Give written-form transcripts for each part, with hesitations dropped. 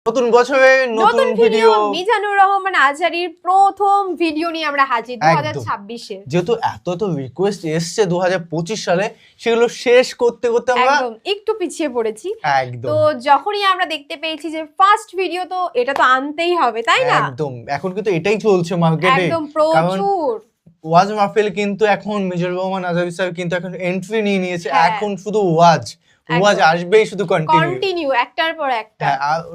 নতুন বছরে নতুন ভিডিও মিজানুর রহমান আজহারীর প্রথম ভিডিও নিয়ে আমরা হাজির 2026 এর। যেহেতু এত রিকোয়েস্ট এসেছে 2025 সালে, সেগুলো শেষ করতে করতে আমরা একটু পিছিয়ে পড়েছি। একদম। তো যখনই আমরা দেখতে পেয়েছি যে ফার্স্ট ভিডিও, তো এটা তো আনতেই হবে, তাই না? একদম, এখন কিন্তু এটাই চলছে মার্কেটে। একদম প্রচুর ওয়াজ মাহফিল কিন্তু এখন মিজানুর রহমান আজহারী স্যার কিন্তু এখন এন্ট্রি নিয়ে নিয়েছে। এখন শুধু ওয়াজ আসবেই, শুধু কন্টিনিউ একটার পর একটা।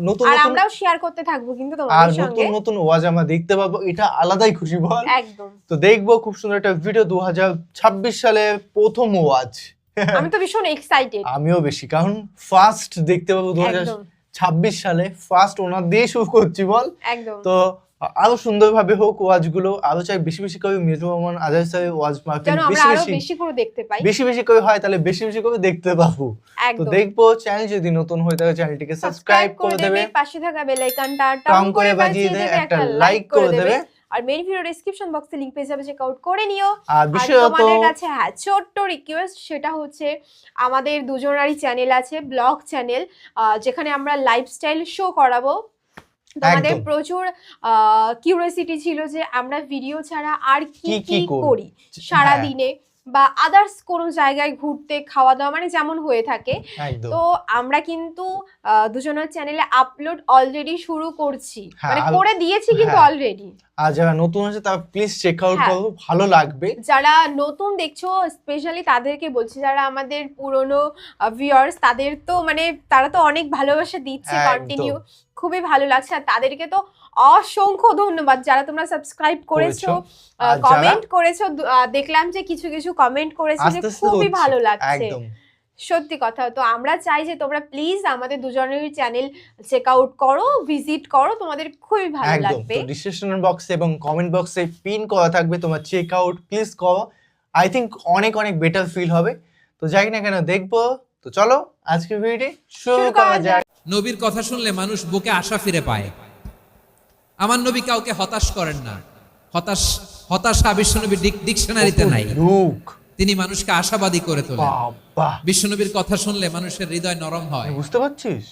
নতুন আর আমরাও শেয়ার করতে থাকবো কিন্তু তোমাদের সঙ্গে। নতুন নতুন ওয়াজ আমরা দেখতে পাবো, এটা আলাদাই খুশি বল। একদম। তো দেখবো খুব সুন্দর একটা ভিডিও 2026 সালে প্রথম ওয়াজ। আমি তো ভীষণ এক্সাইটেড। আমিও বেশি, কারণ ফার্স্ট দেখতে পাবো 2026 সালে, ফার্স্ট ওনার দিয়ে শুরু করছি বল। একদম। তো আরো সুন্দরভাবে হোক ওয়াজ গুলো, আরো চাই বেশি বেশি করে মিজানুর রহমান আজহারী স্যারের ওয়াজ মাহফিল বেশি করে দেখতে পাই, বেশি করে হয়, তাহলে বেশি করে দেখতে পাবো। তো দেখবো, চ্যানেল যদি নতুন হয় তাহলে চ্যানেলটিকে সাবস্ক্রাইব করে দেবে, পাশে থাকা বেল আইকনটা টং করে বাজিয়ে দেবে, একটা লাইক করে দেবে, আর মেইন ভিডিও ডেসক্রিপশন বক্সে লিংক পেয়ে যাবে, চেক আউট করে নিও। আর তোমাদের কাছে ছোট্ট রিকোয়েস্ট, সেটা হচ্ছে আমাদের দুজনেরই চ্যানেল আছে, ব্লগ চ্যানেল, যেখানে আমরা লাইফস্টাইল শো করাবো। তোমাদের প্রচুর কিউরিওসিটি ছিল যে আমরা ভিডিও ছাড়া আর কি কি করি সারা দিনে, বা আদার্স কোনো জায়গায় ঘুরতে, খাওয়া দাওয়া, মানে যেমন হয়ে থাকে। তো আমরা কিন্তু দুজনের চ্যানেলে আপলোড অলরেডি শুরু করছি, মানে করে দিয়েছি কিন্তু অলরেডি। আর যারা নতুন আছে তারা প্লিজ চেক আউট করো, ভালো লাগবে। যারা নতুন দেখছো স্পেশালি তাদেরকে বলছি, যারা আমাদের পুরনো ভিউয়ার্স, তাদের তো মানে তারা তো অনেক ভালোবাসা দিচ্ছে কন্টিনিউ, খুবই ভালো লাগছে। আর তাদেরকে তো অসংখ্য ধন্যবাদ যারা তোমরা সাবস্ক্রাইব করেছো, কমেন্ট করেছো। দেখলাম যে কিছু কিছু কমেন্ট করেছো যে খুবই ভালো লাগছে, সত্যি কথা। তো আমরা চাই যে তোমরা প্লিজ আমাদের দুজনেরই চ্যানেল চেক আউট করো, ভিজিট করো, তোমাদের খুবই ভালো লাগবে। তো ডিসক্রিপশন বক্সে এবং কমেন্ট বক্সে পিন করা থাকবে, তোমরা চেক আউট প্লিজ করো। আই থিংক অনেক বেটার ফিল হবে। তো যাই না কেন দেখবো। তো চলো আজকের ভিডিওটি শুরু করা যাক। নবীর কথা শুনলে মানুষ বুকে আশা ফিরে পায়। আমার নবী কাউকে হতাশ করেন না। হতাশা বিশ্বনবীর ডিকশনারিতে নাই। তিনি মানুষকে আশাবাদী করে তোলেন। বিশ্বনবীর কথা শুনলে মানুষের হৃদয় নরম হয়। বুঝতে পারছিস?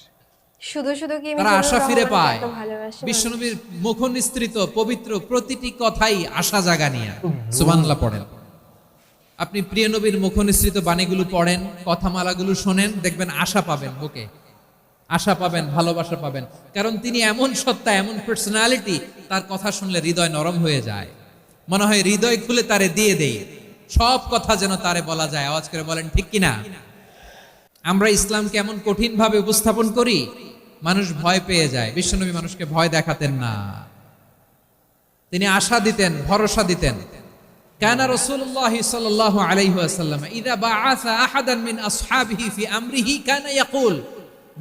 শুধু কি তারা আশা ফিরে পায়। বিশ্বনবীর মুখ নিঃসৃত পবিত্র প্রতিটি কথাই আশা জাগানিয়া। সুবহানাল্লাহ পড়েন। আপনি প্রিয় নবীর মুখ নিঃসৃত বাণীগুলো পড়েন, কথামালাগুলো শোনেন, দেখবেন আশা পাবেন, বুকে আশা পাবেন, ভালোবাসা পাবেন। কারণ তিনি এমন সত্তা, এমন পার্সোনালিটি, তার কথা শুনলে হৃদয় নরম হয়ে যায়। মনে হয় হৃদয় খুলে তারে দিয়ে দেই, সব কথা যেন তারে বলা যায়। আওয়াজ করে বলেন ঠিক কিনা? আমরা ইসলামকে এমন কঠিন ভাবে উপস্থাপন করি, মানুষ ভয় পেয়ে যায়। বিশ্বনবী মানুষকে ভয় দেখাতেন না, তিনি আশা দিতেন, ভরসা দিতেন। কানা রাসূলুল্লাহ সাল্লাল্লাহু আলাইহি ওয়াসাল্লাম ইযা বাআসা আহাদান মিন আসহাবিহি ফি আমরিহি কানা ইয়াকুল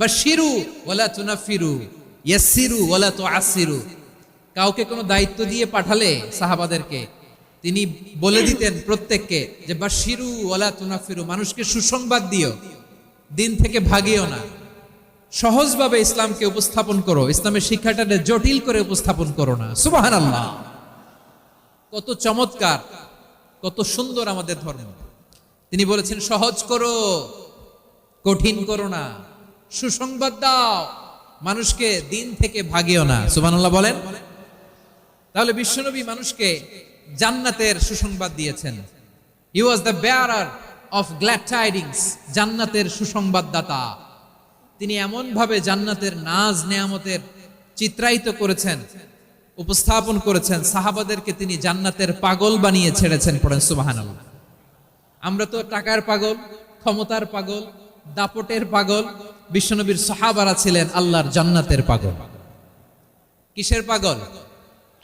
বাশিরু ওয়ালা তুনাফিরু, ইয়াসসিরু ওয়ালা তুআসসিরু। কাউকে কোনো দায়িত্ব দিয়ে পাঠালে সাহাবাদেরকে তিনি বলে দিতেন প্রত্যেককে যে বাশিরু ওয়ালা তুনাফিরু, মানুষকে সুসংবাদ দিও, দিন থেকে ভাগিও না। সহজভাবে ইসলামকে উপস্থাপন করো, ইসলামের শিক্ষাটাকে জটিল করে উপস্থাপন করো না। সুবহানাল্লাহ, কত চমৎকার, কত সুন্দর আমাদের ধর্ম। তিনি বলেছেন সহজ করো, কঠিন করো না, সুসংবাদ দাও, মানুষকে দিন থেকে ভাগিও না। সুবহানাল্লাহ বলেন। তাহলে বিশ্বনবী মানুষকে জান্নাতের সুসংবাদ দিয়েছেন। He was the bearer of glad tidings, জান্নাতের সুসংবাদদাতা। তিনি এমন ভাবে জান্নাতের নাজ নেয়ামতের চিত্রায়িত করেছেন, উপস্থাপন করেছেন, সাহাবাদেরকে তিনি জান্নাতের পাগল বানিয়ে ছেড়েছেন। পড়েন সুবহানাল্লাহ। আমরা তো টাকার পাগল, ক্ষমতার পাগল, দাপটের পাগল। বিশ্বনবীর সাহাবারা ছিলেন আল্লাহর জান্নাতের পাগল। কিসের পাগল?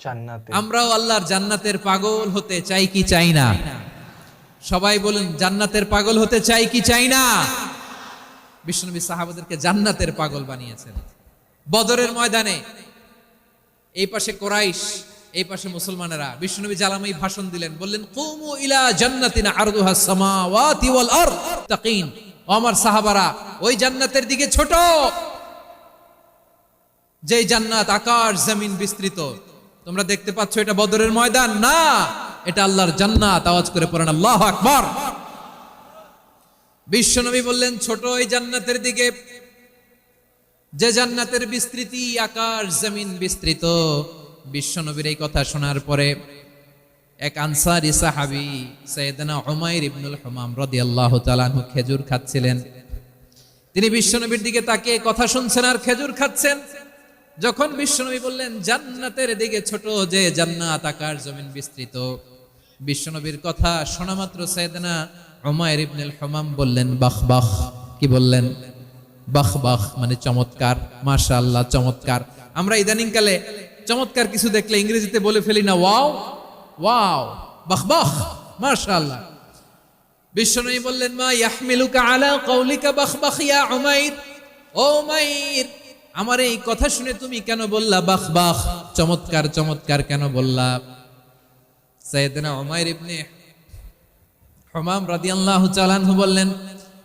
জান্নাতের। আমরাও আল্লাহর জান্নাতের পাগল হতে চাই কি চাই না? সবাই বলেন জান্নাতের পাগল হতে চাই কি চাই না? বিশ্বনবী সাহাবাদেরকে জান্নাতের পাগল বানিয়েছেন। বদরের ময়দানে এই পাশে কোরাইশ, এই পাশে মুসলমানেরা। বিশ্বনবী জালামাই ভাষণ দিলেন, বললেন কুমু ইলা জান্নাতিন আরদুহাস সামাওয়াতি ওয়াল আরদ তাকিন। ও আমার সাহাবারা, ওই জান্নাতের দিকে ছোট, যে জান্নাত আকাশ জমিন বিস্তৃত। তোমরা দেখতে পাচ্ছ এটা বদরের ময়দান না, এটা আল্লাহর জান্নাত। আওয়াজ করে পড়েন আল্লাহু আকবার। বিশ্বনবী বললেন ছোট ওই জান্নাতের দিকে, যে জান্নাতের বিস্তৃতি আকাশ জমিন বিস্তৃত। বিশ্বনবীর এই কথা শোনার পরে এক আনসারী সাহাবী সাইয়েদনা উমাইর ইবনুল হুমাম রাদিয়াল্লাহু তাআলা আনহু খেজুর খাচ্ছিলেন। তিনি বিশ্বনবীর দিকে তাকিয়ে কথা শুনছেন আর খেজুর খাচ্ছেন। যখন বিশ্বনবী বললেন জান্নাতের দিকে ছোট যে জান্নাত আকাশ জমিন বিস্তৃত, বিশ্বনবীর কথা শোনা মাত্র সাইয়েদনা উমাইর ইবনুল হুমাম বললেন বাহ বাহ। কি বললেন? বাহ বাহ, মানে চমৎকার, মাশাআল্লাহ, চমৎকার। আমরা ইদানিং কালে চমৎকার কিছু দেখলে ইংরেজিতে বলে ফেলি না ওয়াও ওয়াও, বাহ বাহ, মাশাআল্লাহ। বিশ্বনবী বললেন মা ইয়াহমিলুকা আলা কওলিকা বাহ বাহ ইয়া উমাইর। ও উমাইর, আমার এই কথা শুনে তুমি কেন বললা বাহ বাহ, চমৎকার চমৎকার কেন বললা? সাইয়েদনা উমাইর ইবনে হুমাম রাদিয়াল্লাহু তাআলা আনহু বললেন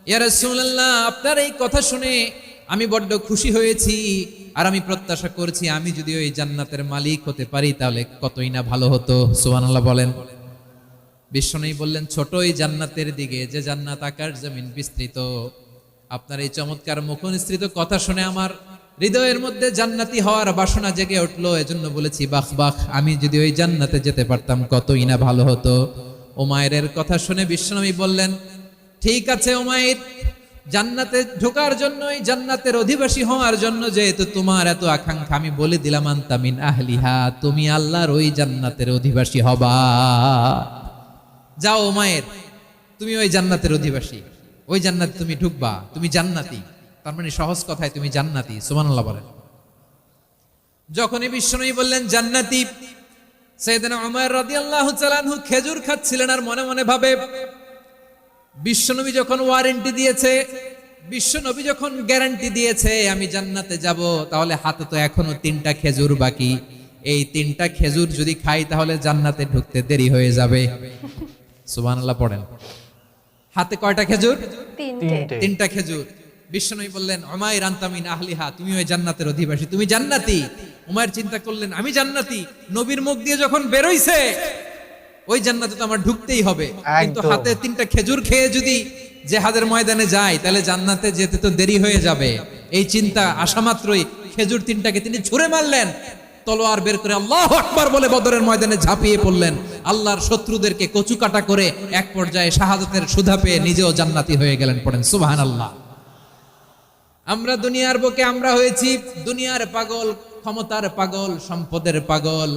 ইয়া রাসূলুল্লাহ, আপনার এই কথা শুনে আমি বড্ড খুশি হয়েছি আর আমি প্রত্যাশা করছি আমি যদি ওই জান্নাতের মালিক হতে পারি তাহলে কতই না ভালো হতো। সুবহানাল্লাহ বলেন। বিশ্বনবী বললেন ছোট এই জান্নাতের দিকে যে জান্নাত আকাশ জমিন বিস্তৃত। আপনার এই চমৎকার মুখনিসৃত কথা শুনে আমার হৃদয়ের মধ্যে জান্নাতি হওয়ার বাসনা জেগে উঠলো, এজন্য বলেছি বাহ বাহ, আমি যদি ওই জান্নাতে যেতে পারতাম কতই না ভালো হতো। উমাইরের কথা শুনে বিশ্বনবী বললেন ঠিক আছে উমাইর, জান্নাতে ঢোকার জন্যই, জান্নাতের অধিবাসী হওয়ার জন্য যেহেতু তোমার এত আকাঙ্ক্ষা, আমি বলে দিলাম আনতা মিন আহলিহা, তুমি আল্লাহর ওই জান্নাতের অধিবাসী হবা। যাও উমাইর, তুমি ওই জান্নাতের অধিবাসী, ওই জান্নাতে তুমি ঢুকবা, তুমি জান্নাতি। তার মানে সহজ কথায় তুমি জান্নাতি। সুবহানাল্লাহ বলেন। যখনই বিশ্বনবী বললেন জান্নাতি, সাইয়েদনা উমাইর রাদিয়াল্লাহু তাআলা আনহু খেজুর খাচ্ছিলেন আর মনে মনে ভাবে বিশ্বনবী যখন ওয়ারেন্টি দিয়েছে, বিশ্বনবী যখন গ্যারান্টি দিয়েছে আমি জান্নাতে যাব, তাহলে হাতে তো এখনো 3টা খেজুর বাকি। এই 3টা খেজুর যদি খাই তাহলে জান্নাতে ঢুকতে দেরি হয়ে যাবে। সুবহানাল্লাহ পড়েন। হাতে কয়টা খেজুর? 3টা খেজুর। বিশ্বনবী বললেন উমাইর আনতা মিন আহলিহা, তুমি ওই জান্নাতের অধিবাসী, তুমি জান্নাতি। উমাইর চিন্তা করলেন আমি জান্নাতি, নবীর মুখ দিয়ে যখন বেরোইছে ওই জান্নাতে তো আমার ঢুকতেই হবে, কিন্তু হাতে 3টা খেজুর খেয়ে যদি জিহাদের ময়দানে যাই তাহলে জান্নাতে যেতে তো দেরি হয়ে যাবে। এই চিন্তা আসা মাত্রই খেজুর 3টাকে তিনি ছুঁড়ে মারলেন, তলোয়ার বের করে আল্লাহু আকবার বলে বদরের ময়দানে ঝাঁপিয়ে পড়লেন। আল্লাহর শত্রুদেরকে কচুকাটা করে এক পর্যায়ে শাহাদাতের সুধা পেয়ে নিজেও জান্নাতি হয়ে গেলেন। পড়েন সুবহানাল্লাহ। আমরা দুনিয়ার বুকে আমরা হয়েছি দুনিয়ার পাগল, ক্ষমতার পাগল, সম্পদের পাগল,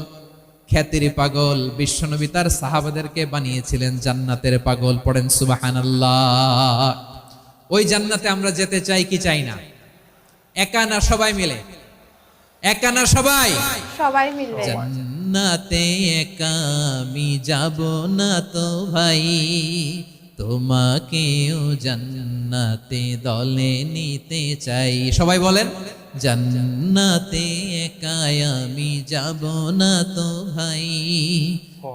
খ্যাতির পাগল। বিশ্বনবী তার সাহাবাদেরকে বানিয়েছিলেন জান্নাতের পাগল। পড়েন সুবহানাল্লাহ। ওই জান্নাতে আমরা যেতে চাই কি চাই না? একা না সবাই মিলে? একা না সবাই? সবাই মিলে। জান্নাতে একা আমি যাব না তো ভাই, তোমাকেও জান্নাতে দলে নিতে চাই। সবাই বলেন জান্নাতে একা আমি যাব না তো ভাই,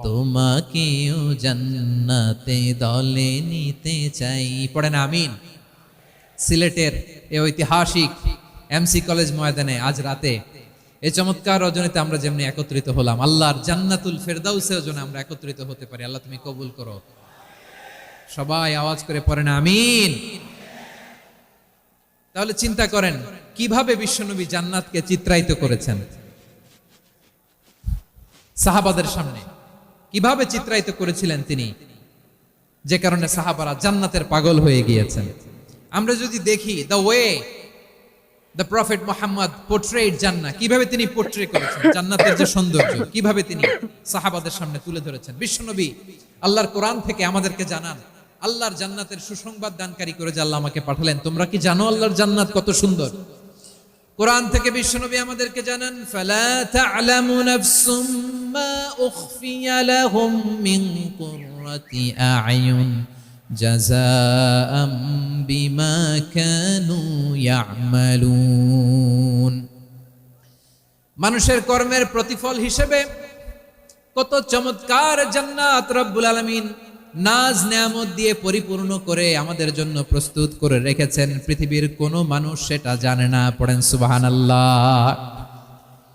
তোমাকেও জান্নাতে দলে নিতে চাই। পড়েন আমিন। সিলেটের এই ঐতিহাসিক এমসি কলেজ ময়দানে আজ রাতে এই চমৎকার রজনীতে আমরা যেমনি একত্রিত হলাম, আল্লাহর জান্নাতুল ফেরদাউসের জন্য আমরা একত্রিত হতে পারি। আল্লাহ তুমি কবুল করো। সবাই আওয়াজ করে পড়েন আমিন। তাহলে চিন্তা করেন কিভাবে বিশ্বনবী জান্নাতকে চিত্রায়িত করেছেন সাহাবাদের সামনে, কিভাবে চিত্রায়িত করেছিলেন তিনি, যে কারণে সাহাবারা জান্নাতের পাগল হয়ে গিয়েছেন। আমরা যদি দেখি the way the prophet Muhammad portrait জান্নাত, কিভাবে তিনি পোর্ট্রে করেছেন জান্নাতের যে সৌন্দর্য, কিভাবে তিনি সাহাবাদের সামনে তুলে ধরেছেন। বিশ্বনবী আল্লাহর কোরআন থেকে আমাদেরকে জানান আল্লাহর জান্নাতের সুসংবাদ দানকারী করে যে আল্লাহ আমাকে পাঠালেন। তোমরা কি জানো আল্লাহর জান্নাত কত সুন্দর? কোরআন থেকে বিশ্বনবী আমাদেরকে জানান ফালা তা'লামু নাফসুম মা উখফিয়া লাহুম মিন কুররাতি আ'য়ুন জাযাআম বিমা কানু ইয়া'মালুন। মানুষের কর্মের প্রতিফল হিসেবে কত চমৎকার জান্নাত রব্বুল আলামিন নাজ নেয়ামত দিয়ে পরিপূর্ণ করে আমাদের জন্য প্রস্তুত করে রেখেছেন। পৃথিবীর কোনো মানুষ সেটা জানে না। পড়েন সুবহানাল্লাহ।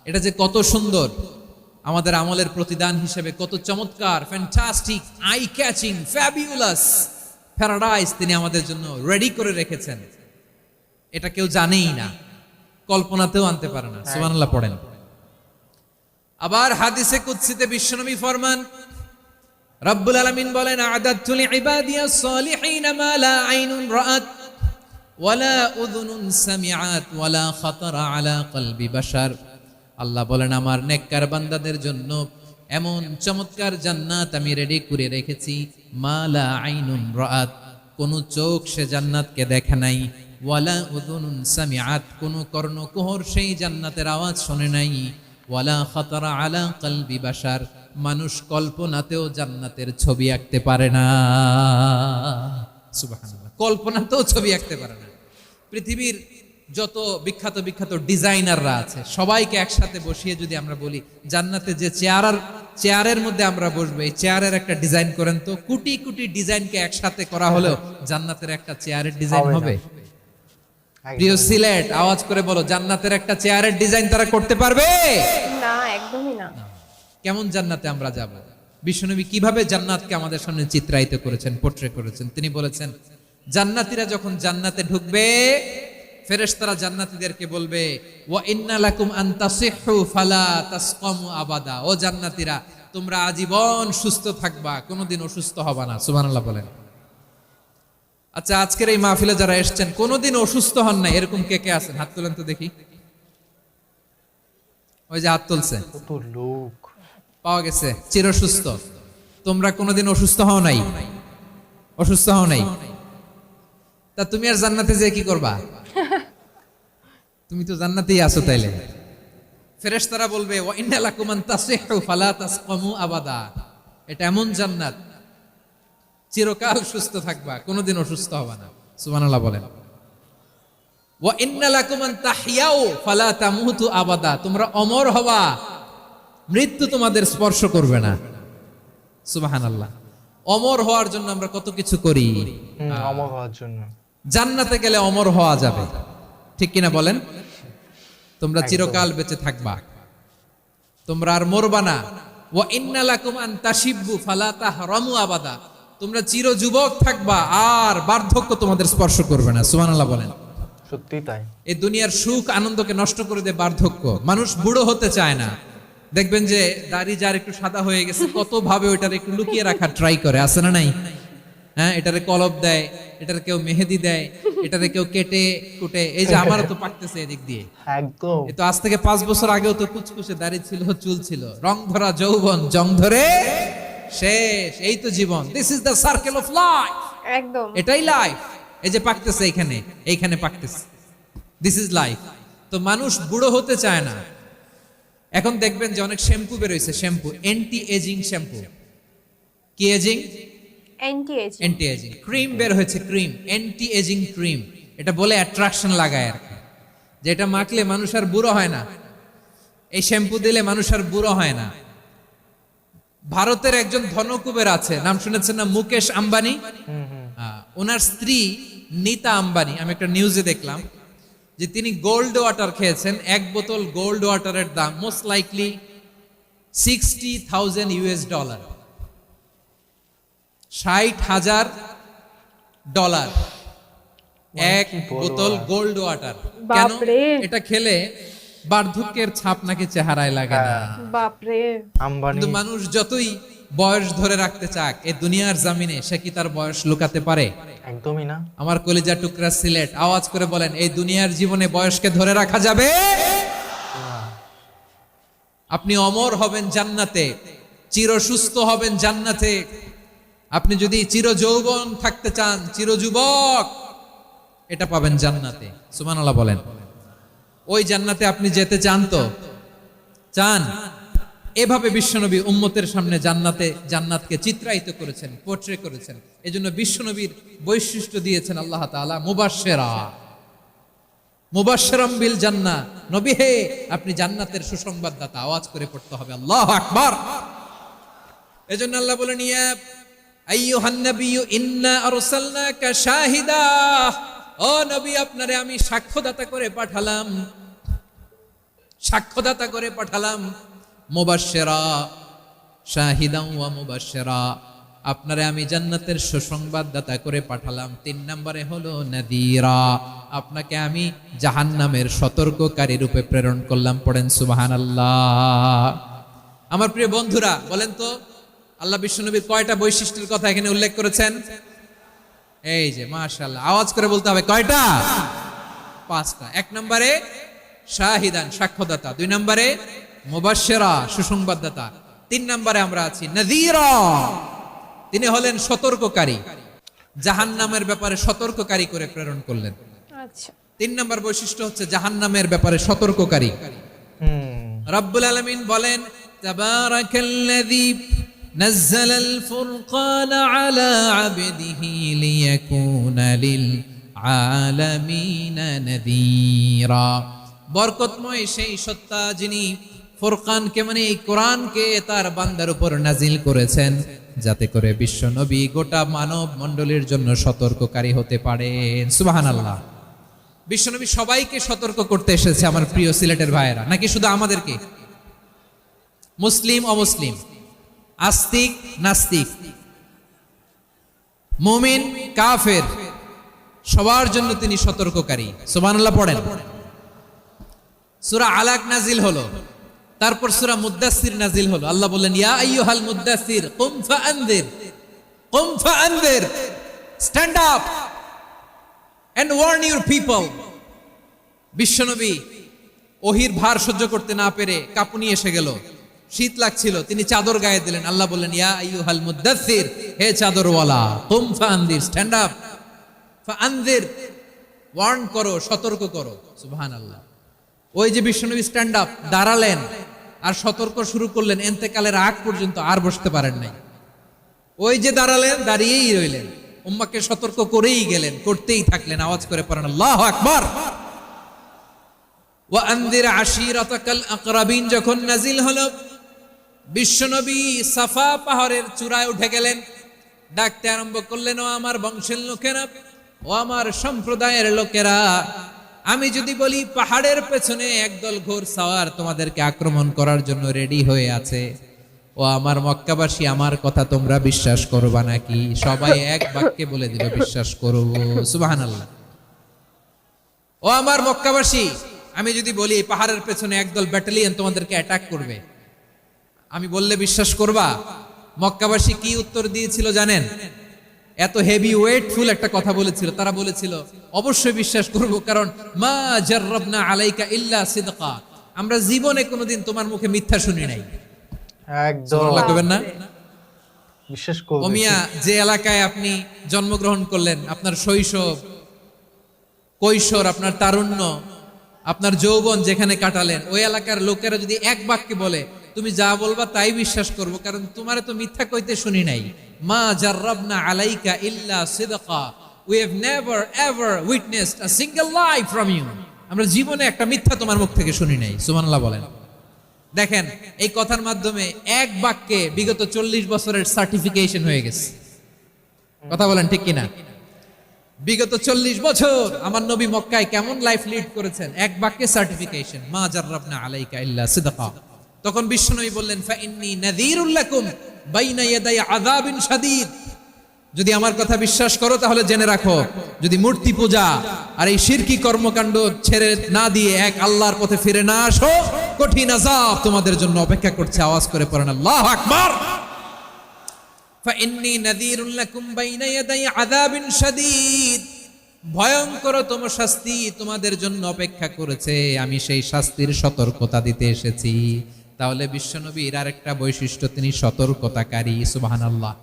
এটা যে কত সুন্দর, আমাদের আমলের প্রতিদান হিসেবে কত চমৎকার, fantastic, eye catching, fabulous paradise তিনি আমাদের জন্য রেডি করে রেখেছেন, এটা কেউ জানেই না। কল্পনাতেও আনতে পারে না। সুবহানাল্লাহ পড়েন। আবার হাদিসে কুদসিতে বিশ্বনবী ফরমান, রব্বুল আলামিন বলেন, আ'দাদতু লিইবাদিয়াস সালিহিন মা লা আইনুন রাআত ওয়ালা উযুনুন সামিআত ওয়ালা খাতারা আলা কলবি বাশার। আল্লাহ বলেন, আমার নেককার বান্দাদের জন্য এমন চমৎকার জান্নাত আমি রেডি করে রেখেছি, মা লা আইনুন রাআত, কোন চোখ সে জান্নাতকে দেখে নাই, ওয়ালা উযুনুন সামিআত, কোন কর্ণকুহর সেই জান্নাতের আওয়াজ শোনে নাই, ওয়ালা খাতারা আলা কলবি বাশার, মানুষ কল্পনাতেও জান্নাতের ছবি আঁকতে পারে না। সুবহানাল্লাহ, কল্পনাতেও ছবি আঁকতে পারে না। পৃথিবীর যত বিখ্যাত বিখ্যাত ডিজাইনাররা আছে সবাইকে একসাথে বসিয়ে যদি আমরা বলি জান্নাতে যে চেয়ারের মধ্যে আমরা বসবো, এই চেয়ারের একটা ডিজাইন করেন তো, কোটি কোটি ডিজাইনকে একসাথে করা হলেও জান্নাতের একটা চেয়ারের ডিজাইন হবে? প্রিয় সিলেট, আওয়াজ করে বলো, জান্নাতের একটা চেয়ারের ডিজাইন তারা করতে পারবে না, একদমই না। কেমন জান্নাতে আমরা যাব? বিশ্বনবী কিভাবে জান্নাতকে আমাদের সামনে চিত্রায়িত করেছেন, পোট্রে করেছেন? তিনি বলেছেন, জান্নাতীরা যখন জান্নাতে ঢুকবে, ফেরেশতারা জান্নাতীদেরকে বলবে, ওয়া ইন্না লাকুম আন তাসিহু ফালা তাসকামু আবাদা, ও জান্নাতীরা, তোমরা আজীবন সুস্থ থাকবা, কোনোদিন অসুস্থ হবা না। সুবহানাল্লাহ বলেন। আচ্ছা, আজকের এই মাহফিলে যারা এসেছেন কোনোদিন অসুস্থ হন না, এরকম কে কে আছেন? হাত তোলেন তো দেখি। ওই যে হাত তুলছে, কত লোক পাওয়া গেছে চির সুস্থ। তোমরা কোনোদিন অসুস্থ হও নাই? অসুস্থ হও নাই? তা তুমি আর জান্নাতে যেয়ে কি করবা? তুমি তো জান্নাতেই আছো তাইলে। ফেরেশতারা বলবে, ওয়া ইন্না লাকুম আন তাসিহু ফালা তাসকামু আবাদা, এটা এমন জান্নাত চিরকাল সুস্থ থাকবা, কোনোদিন অসুস্থ হবা না। সুবহানাল্লাহ বলেন। ওয়া ইন্না লাকুম আন তাহইয়াউ ফালা তামুতু আবাদা, তোমরা অমর হবা, মৃত্যু তোমাদের স্পর্শ করবে না। সুবহানাল্লাহ। অমর হওয়ার জন্য আমরা কত কিছু করি। অমর হওয়ার জন্য জান্নাতে গেলে অমর হওয়া যাবে, ঠিক কিনা বলেন? তোমরা চিরকাল বেঁচে থাকবা, তোমরা আর মরবা না। ওয়া ইন্না লাকুম আন তাশিব্বু ফালা তাহরামু আবাদা, তোমরা চির যুবক থাকবা, আর বার্ধক্য তোমাদের স্পর্শ করবে না। সুবহানাল্লাহ বলেন। সত্যি তাই। এই দুনিয়ার সুখ আনন্দকে নষ্ট করে দেয় বার্ধক্য। মানুষ বুড়ো হতে চায় না। দেখবেন যে দাড়ি যার একটু সাদা হয়ে গেছে, কত ভাবে ওইটার একটু লুকিয়ে রাখার ট্রাই করে, আছে না নাই? হ্যাঁ, এটারে কলব দেয়, এটারে কেউ মেহেদি দেয়, এটারে কেউ কেটে কুটে। এই যে আমারও তো পাকতেছে এদিক দিয়ে একদম। এ তো আজ থেকে 5 বছর আগেও তো কুচকুচে দাড়ি ছিল, চুল ছিল, রং ধরা যৌবন, জং ধরে শেষ। এই তো জীবন। This is the circle of life. একদম, এটাই লাইফ। এই যে পাকতেছে এইখানে পাকতেছে, দিস ইজ লাইফ। তো মানুষ বুড়ো হতে চায় না। এখন দেখবেন যে অনেক শ্যাম্পু বেরোইছে, শ্যাম্পু, অ্যান্টি এজিং শ্যাম্পু। কি এজিং? Anti aging. ক্রিম বের হয়েছে, ক্রিম, অ্যান্টি এজিং ক্রিম। এটা বলে অ্যাট্রাকশন লাগায় আর কি, যে এটা মাখলে মানুষ আর বুড়ো হয় না, এই শ্যাম্পু দিলে মানুষ আর বুড়ো হয় না। ভারতের একজন ধনকুবের আছে, নাম শুনেছেন না? মুকেশ আম্বানি। ওনার স্ত্রী নীতা আম্বানি, আমি একটা নিউজে দেখলাম যে তিনি গোল্ড ওয়াটার খেয়েছেন। 1 বোতল গোল্ড ওয়াটারের দাম মোস্ট লাইকলি $60,000 $60,000 এক বোতল গোল্ড ওয়াটার। কেন? এটা খেলে বার্ধক্যের ছাপ নাকি চেহারায় লাগে না। বাপরে। কিন্তু মানুষ যতই বয়স ধরে রাখতে চাক এই দুনিয়ার জামিনে, সে কি তার বয়স লুকাতে পারে? একদমই না। আমার কলিজা টুকরা সিলেট, আওয়াজ করে বলেন, এই দুনিয়ার জীবনে বয়সকে ধরে রাখা যাবে? আপনি অমর হবেন জান্নাতে, চির সুস্থ হবেন জান্নাতে। আপনি যদি চির যৌবন থাকতে চান, চির যুবক, এটা পাবেন জান্নাতে। সুবহানাল্লাহ বলেন। ওই জান্নাতে আপনি যেতে চান তো? চান? এভাবে বিশ্বনবী উম্মতের সামনে জান্নাতকে চিত্রায়িত করেছেন, পোট্রে করেছেন। এজন্য বিশ্বনবীর বৈশিষ্ট্য দিয়েছেন আল্লাহ তাআলা মুবাশশিরাম বিল জান্নাহ। নবী হে, আপনি জান্নাতের সুসংবাদদাতা। আওয়াজ করে পড়তে হবে আল্লাহু আকবার। এজন্য আল্লাহ বলেন, ইয়া আইয়ুহান নাবিয়্যু ইন্না আরসালনাকা শাহিদা, ও নবী, আপনারে আমি সাক্ষ্যদাতা করে পাঠালাম, সাক্ষ্যদাতা করে পাঠালাম। মুবাশশিরা, শাহিদান ওয়া মুবাশশিরা, আপনারে আমি জান্নাতের সুসংবাদদাতা করে পাঠালাম। 3 নম্বরে হলো নাযীরা, আপনাকে আমি জাহান্নামের সতর্ককারী রূপে প্রেরণ করলাম। পড়েন সুবহানাল্লাহ। আমার প্রিয় বন্ধুরা, বলেন তো আল্লাহ বিশ্বনবীর কয়টা বৈশিষ্ট্যের কথা এখানে উল্লেখ করেছেন? এই যে মাশাআল্লাহ, আওয়াজ করে বলতে হবে কয়টা? 5টা। 1 নম্বরে শাহিদান, সাক্ষ্যদাতা। 2 নম্বরে মুবাশশিরা, সুসংবাদদাতা। 3 নম্বরে আমরা আছি নাযীরা, তিনি হলেন সতর্ককারী, জাহান্নামের ব্যাপারে সতর্ককারী করে প্রেরণ করলেন। আচ্ছা, 3 নম্বর বৈশিষ্ট্য হচ্ছে জাহান্নামের ব্যাপারে সতর্ককারী। রব্বুল আলামিন বলেন তাবারাকাল্লাযী নাযালাল ফুরকানা আলা আবদিহি লিয়াকুনা লিল আলামিনা নাযীরা। বরকতময় সেই সত্তা যিনি ফুরকানকে মানে এই কোরআনকে তার বান্দার উপর নাজিল করেছেন, যাতে করে বিশ্ব নবী গোটা মানব মণ্ডলীর জন্য সতর্ককারী হতে পারেন। সুবহানাল্লাহ। বিশ্বনবী সবাইকে সতর্ক করতে এসেছে আমার প্রিয় সিলেটের ভাইয়েরা, নাকি শুধু আমাদেরকে? মুসলিম অমুসলিম, আস্তিক নাস্তিক, মুমিন কাফের, সবার জন্য তিনি সতর্ককারী। সুবহানাল্লাহ পড়েন। সূরা আলাক নাজিল হলো, তারপর সূরা মুদ্দাসসির নাজিল হলো। আল্লাহ বললেন ইয়া আইয়ুহাল মুদ্দাসসির কুম ফাআনযির, stand up and warn your people. বিশ্বনবী ওহির ভার সহ্য করতে না পেরে কাঁপুনি এসে গেল, শীত লাগছিল, তিনি চাদর গায়ে দিলেন। আল্লাহ বললেন ইয়া আইয়ুহাল মুদ্দাসসির, হে চাদরওয়ালা, কুম ফাআনযির, স্ট্যান্ড আপ, ফাআনযির, ওয়ার্ন করো, সতর্ক করো। সুবহানাল্লাহ। ওই যে বিশ্বনবী স্ট্যান্ড আপ, দাঁড়ালেন আর সতর্ক শুরু করলেন, ইন্তেকালের আগ পর্যন্ত আর বসতে পারেন নাই। ওই যে দাঁড়ালেন, দাঁড়িয়েই রইলেন, উম্মাকে সতর্ক করেই গেলেন, করতেই থাকলেন। আওয়াজ করে পড়েন আল্লাহু আকবার। ওয়া আনযির আশীরাতাকাল আকরাবিন যখন নাজিল হলো, বিশ্বনবী সাফা পাহাড়ের চূড়ায় উঠে গেলেন, ডাকতে আরম্ভ করলেন ও আমার বংশের লোকেরা, ও আমার সম্প্রদায়ের লোকেরা, আমি যদি বলি পাহাড়ের পেছনে একদল ঘোড়সাওয়ার তোমাদেরকে আক্রমণ করার জন্য রেডি হয়ে আছে, ও আমার মক্কাবাসী, আমার কথা তোমরা বিশ্বাস করবা নাকি? সবাই এক বাক্যে বলে দিল বিশ্বাস করব। সুবহানাল্লাহ। ও আমার মক্কাবাসী, আমি যদি বলি পাহাড়ের পেছনে একদল ব্যাটালিয়ন তোমাদেরকে অ্যাটাক করবে, আমি বললে বিশ্বাস করবা? মক্কাবাসী কি উত্তর দিয়েছিল জানেন? এত হেভি ওয়েটফুল একটা কথা বলেছিল। তারা বলেছিল অবশ্যই বিশ্বাস করব, কারণ মা জাররাবনা আলাইকা ইল্লা সিদকা, আমরা জীবনে কোনোদিন তোমার মুখে মিথ্যা শুনি নাই। একদম লাগবেন না? বিশ্বাস করব। ওমিয়া, যে এলাকায় আপনি জন্মগ্রহণ করলেন, আপনার শৈশব, কৈশোর, আপনার তারুণ্য, আপনার যৌবন যেখানে কাটালেন, ওই এলাকার লোকেরা যদি এক বাক্যে বলে তুমি যা বলবা তাই বিশ্বাস করব, কারণ তোমারে তো মিথ্যা কইতে শুনি নাই। মা জাররাবনা আলাইকা ইল্লা সিদকা, we have never ever witnessed a single lie from you, আমরা জীবনে একটা মিথ্যা তোমার মুখ থেকে শুনি নাই। সুবহানাল্লাহ বলেন। দেখেন, এই কথার মাধ্যমে এক বাক্যে বিগত 40 বছরের সার্টিফিকেশন হয়ে গেছে। কথা বলেন ঠিক কিনা? বিগত 40 বছর আমার নবী মক্কায় কেমন লাইফ লিড করেছেন, এক বাক্যে সার্টিফিকেশন, মা জাররাবনা আলাইকা ইল্লা সিদকা। তখন বিশ্বনবী বললেন ফা ইন্নী নাযীরুল লাকুম বাইনা ইয়াদাই আযাবিন শাদীদ, যদি আমার কথা বিশ্বাস করো তাহলে জেনে রাখো, যদি মূর্তি পূজা আর এই শিরকি কর্মকাণ্ড ছেড়ে না দিয়ে এক আল্লাহর পথে ফিরে না আসো, কঠিন আযাব তোমাদের জন্য অপেক্ষা করছে। আওয়াজ করে পড়েন আল্লাহু আকবার। ফাইন্নী নাযীরুল লাকুম বাইনা ইয়াদাই আযাবিন শাদীদ, ভয়ঙ্করতম শাস্তি তোমাদের জন্য অপেক্ষা করেছে, আমি সেই শাস্তির সতর্কতা দিতে এসেছি। তাহলে বিশ্বনবীর আরেকটা বৈশিষ্ট্য, তিনি সতর্কতাকারী। সুবহানাল্লাহ।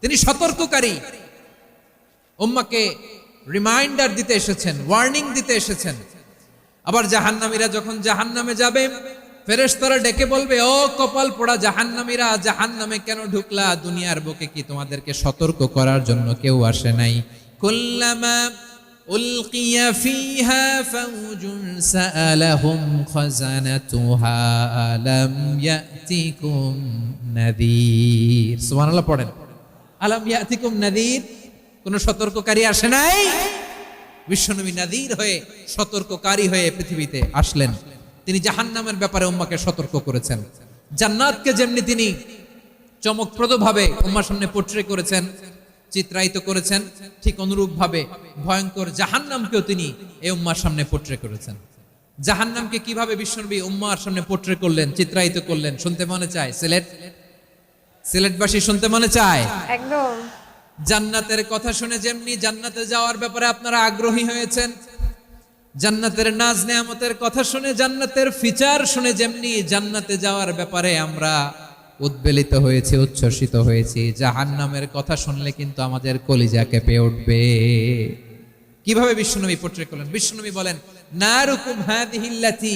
তিনি সতর্ককারী, উম্মাকে রিমাইন্ডার দিতে এসেছেন, ওয়ার্নিং দিতে এসেছেন। আবার জাহান্নামীরা যখন জাহান্নামে যাবে, ফেরেশতারা ডেকে বলবে ও কপাল পোড়া জাহান্নামীরা, জাহান্নামে কেন ঢুকলা? দুনিয়ার বুকে কি তোমাদেরকে সতর্ক করার জন্য কেউ আসে নাই? কুল্লামা উলকিয়া ফিহা ফাউজুন সাআলাহুম খাজানাতুহা আলাম ইয়াতিকুম নাযীর। সুবহানাল্লাহ পড়েন। আলাম ইয়াতিকুম নাযীর, কোন সতর্ককারী আসে নাই? বিশ্বনবী নাযীর হয়ে, সতর্ককারী হয়ে পৃথিবীতে আসলেন। তিনি জাহান্নামের ব্যাপারে উম্মাকে সতর্ক করেছেন। জান্নাতকে যেমনি তিনি চমকপ্রদভাবে উম্মার সামনে পোট্রে করেছেন, চিত্রায়িত করেছেন, ঠিক অনুরূপ ভাবে ভয়ঙ্কর জাহান্নামকেও তিনি এই উম্মার সামনে পোট্রে করেছেন। জাহান্নামকে কিভাবে বিশ্বনবী উম্মার সামনে পোট্রে করলেন, চিত্রায়িত করলেন, শুনতে মনে চায়? সিলেটবাসী শুনতে মনে চায়? একদম। জান্নাতের কথা শুনে যেমনি জান্নাতে যাওয়ার ব্যাপারে আপনারা আগ্রহী হয়েছেন, জান্নাতের নাজ নেয়ামতের কথা শুনে, জান্নাতের ফিচার শুনে যেমনি জান্নাতে যাওয়ার ব্যাপারে আমরা উদ্বেলিত হয়েছি, উচ্ছ্বসিত হয়েছি, জাহান্নামের কথা শুনলে কিন্তু আমাদের কলিজা কেঁপে উঠবে। কিভাবে বিশ্বনবী পোট্রে করলেন? বিশ্বনবী বলেন, নারুকুম হাযিহিল্লাতী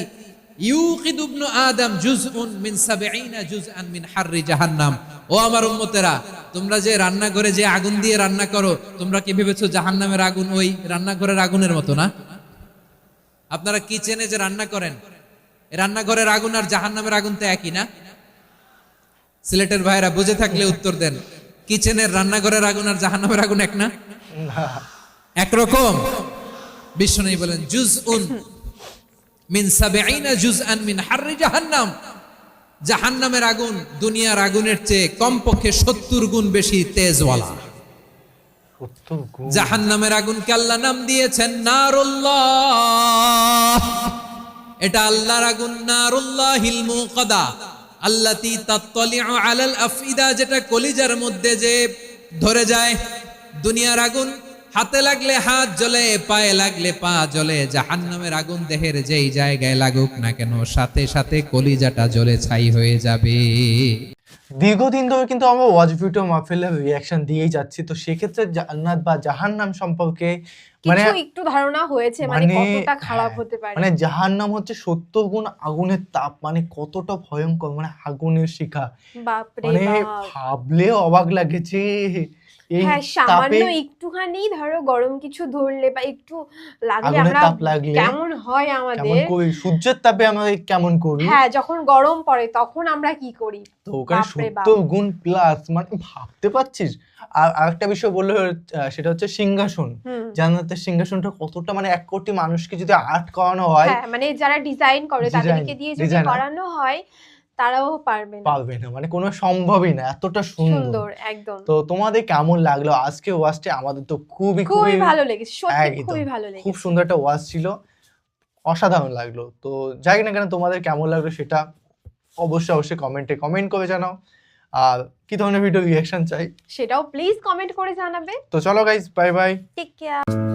ইউকিদু ইবনু আদম জুজউন মিন ৭০ জুজআন মিন হাররি জাহান্নাম। ও আমার উম্মতেরা, তোমরা যে রান্নাঘরে যে আগুন দিয়ে রান্না করো, তোমরা কি ভেবেছো জাহান্নামের আগুন ওই রান্নাঘরের আগুনের মতো না? আপনারা কিচেনে যে রান্না করেন, রান্নাঘরের আগুন আর জাহান্নামের আগুন তো একই না? সিলেটের ভাইরা বুঝে থাকলে উত্তর দেন। কিচেনের রান্নাঘরের আগুন আর জাহান্নামের আগুন এক না? একরকম। বিশ্বনবী বলেন, জুজউন মিন ৭০ জুজআন মিন হাররি জাহান্নাম। জাহান্নামের আগুন দুনিয়ার আগুনের চেয়ে কমপক্ষে ৭০ গুণ বেশি তেজওয়ালা। জাহান্নামের আগুনকে আল্লাহ নাম দিয়েছেন নারুল্লাহ। এটা আল্লাহর আগুন, নারুল্লাহিল মুকাদা আল্লাতী তাত্তালিউ আলাল আফইদা, যেটা কলিজার মধ্যে যে ধরে যায়। দুনিয়ার আগুন হাতে লাগলে হাত জ্বলে, পায়ে লাগলে পা জ্বলে। জাহান্নামের আগুন দেহের যেই জায়গায় লাগুক না কেন, সাথে সাথে কলিজাটা জ্বলে ছাই হয়ে যাবে। দীর্ঘদিন ধরে কিন্তু আমরা ওয়াচ ভিডিও মাহফিলের রিয়াকশন দিয়েই যাচ্ছি, তো সেক্ষেত্রে জান্নাত বা জাহান্নাম সম্পর্কে মানে কিছু একটু ধারণা হয়েছে, মানে কতটা খারাপ হতে পারে। মানে জাহান্নাম হচ্ছে ৭০ গুণ আগুনের তাপ, মানে কতটা ভয়ঙ্কর, মানে আগুনের শিখা, বাপরে মানে বাপ। ভাবলে অবাক লাগেছে। এই হ্যাঁ, তাপে সামান্য একটুখানি ধরো গরম কিছু ধরলে বা একটু লাগলে আগুনের আমরা তাপ লাগলে কেমন হয় কেমন আমাদের। করি, সূর্যের তাপে আমরা কেমন করি। হ্যাঁ, যখন গরম পড়ে তখন আমরা কি করি। তো ওখানে বাপরে বাপ। ৭০ গুণ প্লাস, মানে ভাবতে পারছিস। আর আরেকটা বিষয় বললে সেটা হচ্ছে সিংহাসন। জান্নাতের সিংহাসনটা কতটা, মানে ১ কোটি মানুষকে যদি আর্ট করানো হয়, হ্যাঁ, মানে যারা ডিজাইন করে তাদেরকে দিয়ে যদি ডিজাইনার করানো হয় তারাও পারবে না। পারবে না, মানে কোনো সম্ভবই না, এতটা সুন্দর। সুন্দর একদম। তো তোমাদের কেমন লাগলো আজকে ওয়াচটা? আমাদের তো খুবই খুবই ভালো লেগেছে, সত্যি একদম খুবই ভালো লেগেছে। খুব সুন্দর একটা ওয়াচ ছিল, অসাধারণ লাগলো। তো যাই না কেন তোমাদের কেমন লাগলো সেটা অবশ্যই কমেন্টে কমেন্ট করে জানাও। আর কি ধরনের ভিডিও রিঅ্যাকশন চাই সেটাও প্লিজ কমেন্ট করে জানাবে। তো চলো guys, bye bye. Take care.